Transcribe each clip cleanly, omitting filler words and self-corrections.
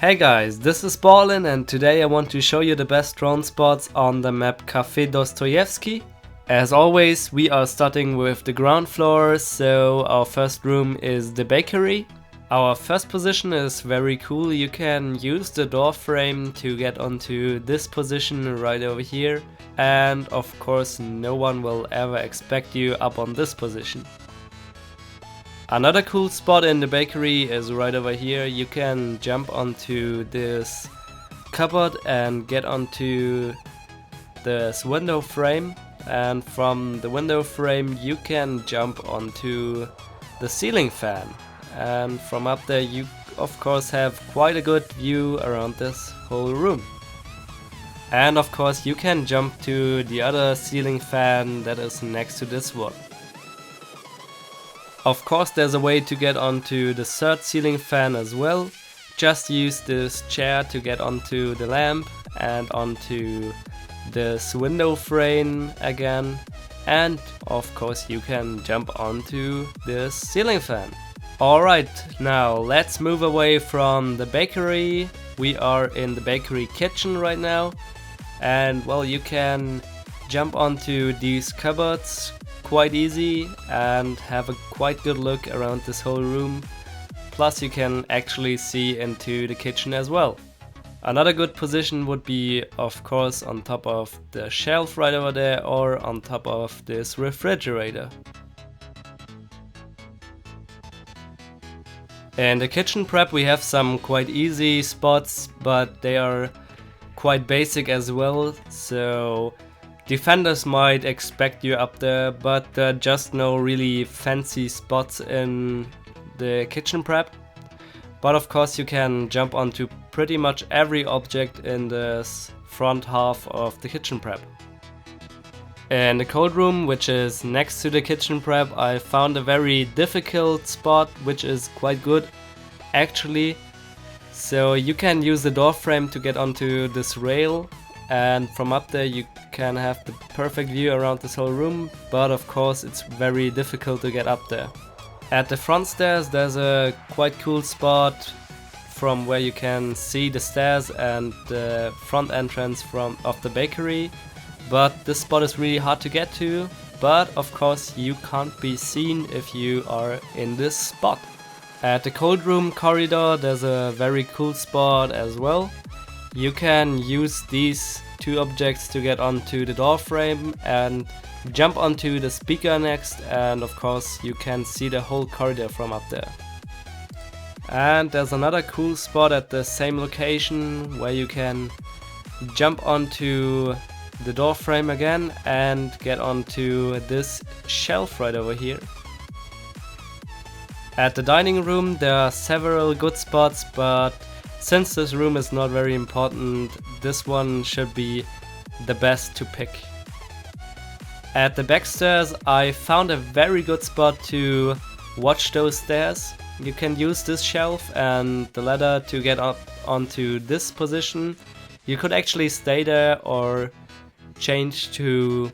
Hey guys, this is Ballin and today I want to show you the best drone spots on the map Kafe Dostoyevsky. As always, we are starting with the ground floor, so our first room is the bakery. Our first position is very cool. You can use the door frame to get onto this position right over here, and of course no one will ever expect you up on this position. Another cool spot in the bakery is right over here. You can jump onto this cupboard and get onto this window frame, and from the window frame you can jump onto the ceiling fan, and from up there you of course have quite a good view around this whole room. And of course you can jump to the other ceiling fan that is next to this one. Of course there's a way to get onto the third ceiling fan as well. Just use this chair to get onto the lamp and onto this window frame again. And of course you can jump onto this ceiling fan. Alright, now let's move away from the bakery. We are in the bakery kitchen right now. And well, you can jump onto these cupboards quite easy and have a quite good look around this whole room. Plus you can actually see into the kitchen as well. Another good position would be of course on top of the shelf right over there or on top of this refrigerator. In the kitchen prep we have some quite easy spots, but they are quite basic as well, so defenders might expect you up there, but there are just no really fancy spots in the kitchen prep. But of course you can jump onto pretty much every object in this front half of the kitchen prep. In the cold room, which is next to the kitchen prep, I found a very difficult spot which is quite good actually. So you can use the door frame to get onto this rail, and from up there you can have the perfect view around this whole room, but of course it's very difficult to get up there. At the front stairs there's a quite cool spot from where you can see the stairs and the front entrance of the bakery, but this spot is really hard to get to, but of course you can't be seen if you are in this spot. At the cold room corridor there's a very cool spot as well. You can use these two objects to get onto the door frame and jump onto the speaker next, and of course you can see the whole corridor from up there. And there's another cool spot at the same location where you can jump onto the door frame again and get onto this shelf right over here. At the dining room there are several good spots, but since this room is not very important, this one should be the best to pick. At the back stairs I found a very good spot to watch those stairs. You can use this shelf and the ladder to get up onto this position. You could actually stay there or change to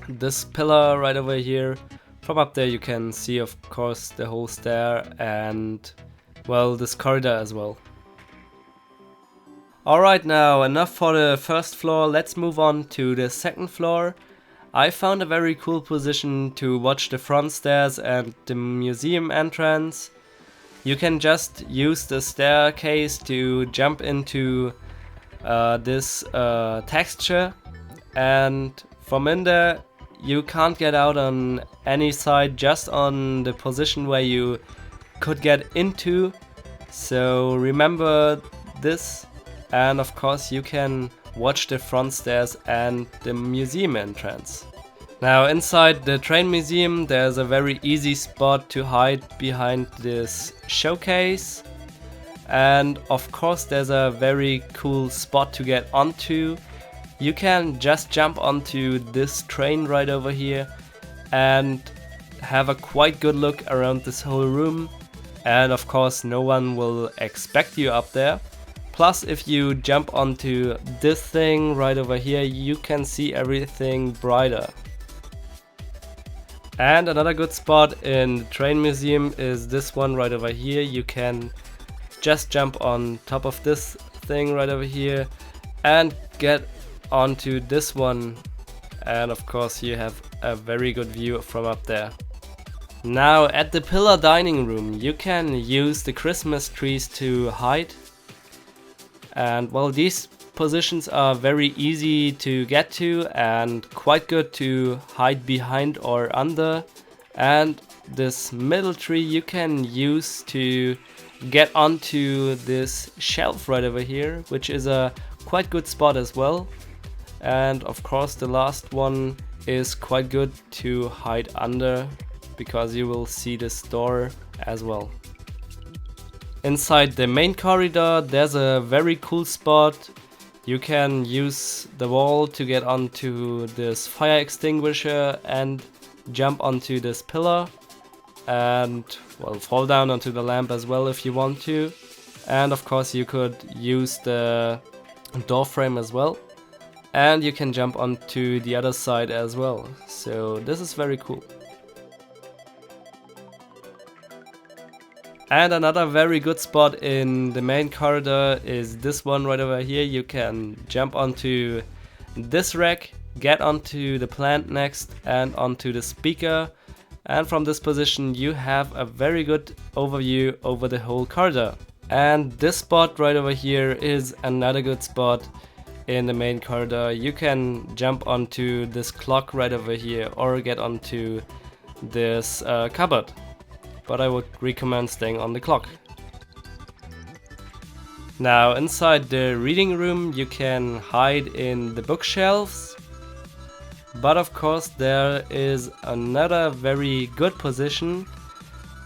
this pillar right over here. From up there you can see of course the whole stair and well, this corridor as well. Alright, now enough for the first floor, let's move on to the second floor. I found a very cool position to watch the front stairs and the museum entrance. You can just use the staircase to jump into this texture, and from in there you can't get out on any side, just on the position where you could get into. So remember this. And of course you can watch the front stairs and the museum entrance. Now inside the train museum there's a very easy spot to hide behind this showcase. And of course there's a very cool spot to get onto. You can just jump onto this train right over here and have a quite good look around this whole room. And of course no one will expect you up there. Plus if you jump onto this thing right over here you can see everything brighter. And another good spot in the train museum is this one right over here. You can just jump on top of this thing right over here and get onto this one, and of course you have a very good view from up there. Now at the pillar dining room you can use the Christmas trees to hide, and well, these positions are very easy to get to and quite good to hide behind or under. And this middle tree you can use to get onto this shelf right over here, which is a quite good spot as well. And of course the last one is quite good to hide under, because you will see this door as well. Inside the main corridor there's a very cool spot. You can use the wall to get onto this fire extinguisher and jump onto this pillar, and well, fall down onto the lamp as well if you want to. And of course you could use the door frame as well, and you can jump onto the other side as well. So this is very cool. And another very good spot in the main corridor is this one right over here. You can jump onto this rack, get onto the plant next and onto the speaker, and from this position you have a very good overview over the whole corridor. And this spot right over here is another good spot in the main corridor. You can jump onto this clock right over here or get onto this cupboard, but I would recommend staying on the clock. Now inside the reading room you can hide in the bookshelves, but of course there is another very good position,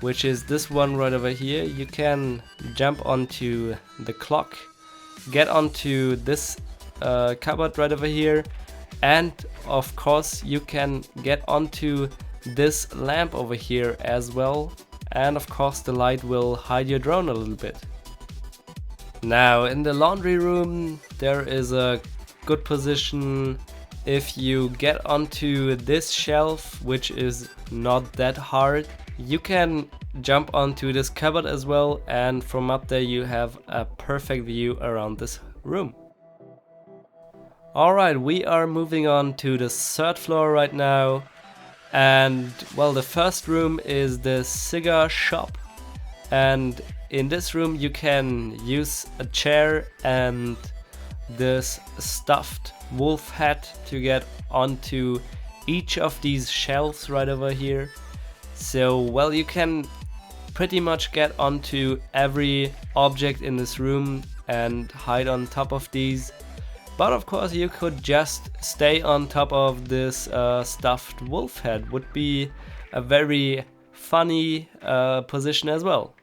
which is this one right over here. You can jump onto the clock, get onto this cupboard right over here, and of course you can get onto this lamp over here as well. And of course the light will hide your drone a little bit. Now in the laundry room there is a good position. If you get onto this shelf, which is not that hard, you can jump onto this cupboard as well, and from up there you have a perfect view around this room. Alright, we are moving on to the third floor right now. And well, the first room is the cigar shop, and in this room you can use a chair and this stuffed wolf hat to get onto each of these shelves right over here. So well, you can pretty much get onto every object in this room and hide on top of these. But of course you could just stay on top of this stuffed wolf head. Would be a very funny position as well.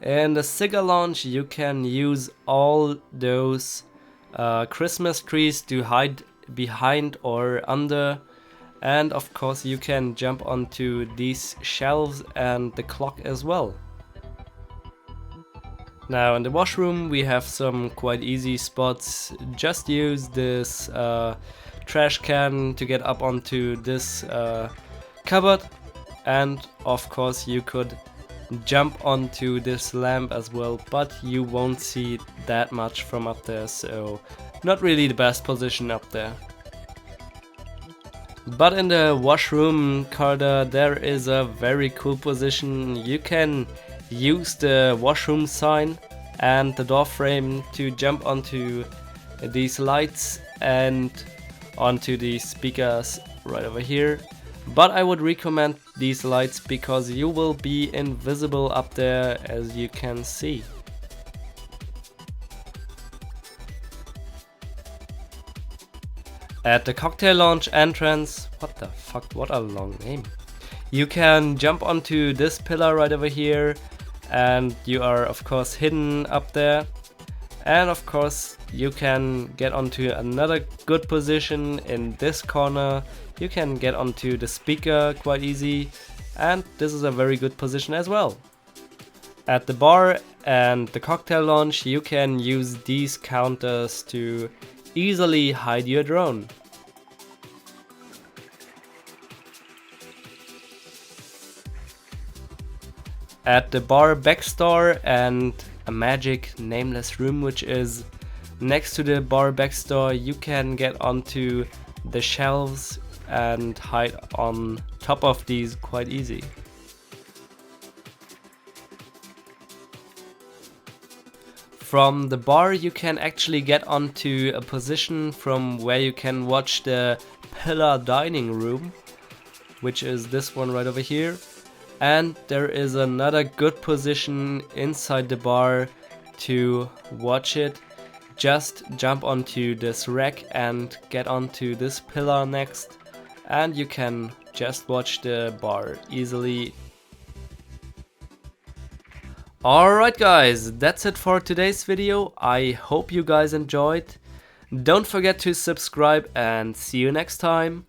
In the cigar lounge you can use all those Christmas trees to hide behind or under, and of course you can jump onto these shelves and the clock as well. Now in the washroom we have some quite easy spots. Just use this trash can to get up onto this cupboard, and of course you could jump onto this lamp as well, but you won't see that much from up there, so not really the best position up there. But in the washroom corridor there is a very cool position. You can use the washroom sign and the door frame to jump onto these lights and onto the speakers right over here. But I would recommend these lights because you will be invisible up there, as you can see. At the cocktail lounge entrance, what the fuck, what a long name. You can jump onto this pillar right over here, and you are of course hidden up there. And of course you can get onto another good position in this corner. You can get onto the speaker quite easy, and this is a very good position as well. At the bar and the cocktail lounge you can use these counters to easily hide your drone. at the bar backstore and a magic nameless room which is next to the bar backstore. You can get onto the shelves and hide on top of these quite easy. From the bar you can actually get onto a position from where you can watch the pillar dining room, which is this one right over here. And there is another good position inside the bar to watch it. Just jump onto this rack and get onto this pillar next, and you can just watch the bar easily. Alright guys, that's it for today's video. I hope you guys enjoyed. Don't forget to subscribe and see you next time.